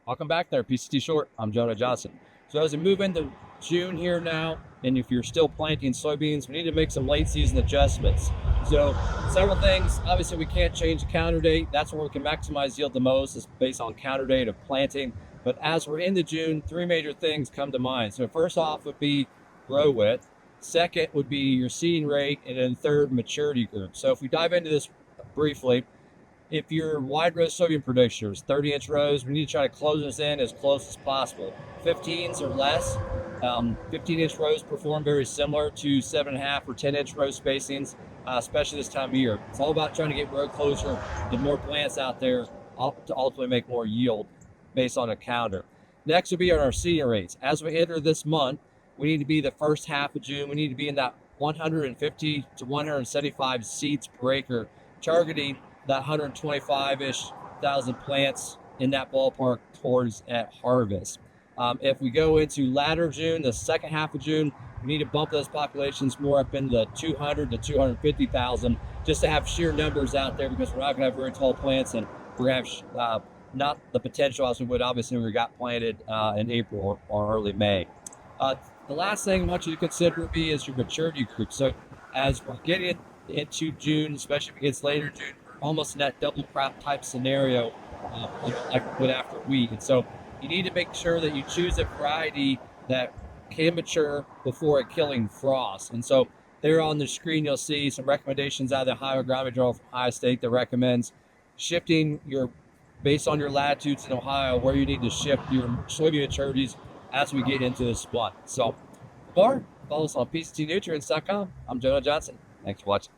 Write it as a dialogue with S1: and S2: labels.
S1: Welcome back there, PCT Short. I'm Jonah Johnson. So as we move into June here now, and if you're still planting soybeans, we need to make some late season adjustments. So several things. Obviously, we can't change the counter date. That's where we can maximize yield the most, is based on counter date of planting. But as we're into June, three major things come to mind. So first off would be row width. Second would be your seeding rate, and then third, maturity group. So if we dive into this briefly, if your wide row soybean producer is 30-inch rows, we need to try to close this in as close as possible. 15s or less. 15-inch rows perform very similar to 7.5 or 10-inch row spacings, especially this time of year. It's all about trying to get row closure, get more plants out there to ultimately make more yield based on a counter. Next would be on our seeding rates. As we enter this month, we need to be the first half of June. We need to be in that 150 to 175 seeds per acre, targeting that 125-ish thousand plants in that ballpark towards at harvest. If we go into latter June, the second half of June, we need to bump those populations more up into the 200 to 250,000 just to have sheer numbers out there, because we're not going to have very tall plants, and we're going to have not the potential as we would obviously when we got planted in April or early May. The last thing I want you to consider would be is your maturity group. So as we're getting into June, especially if it gets later June, we're almost in that double crop type scenario, like we put after wheat. And so you need to make sure that you choose a variety that can mature before a killing frost. And so there on the screen, you'll see some recommendations out of the Ohio Agronomy Journal from Ohio State that recommends shifting based on your latitudes in Ohio, where you need to shift your soybean maturities as we get into this spot. So, follow us on PCTnutrients.com. I'm Jonah Johnson. Thanks for watching.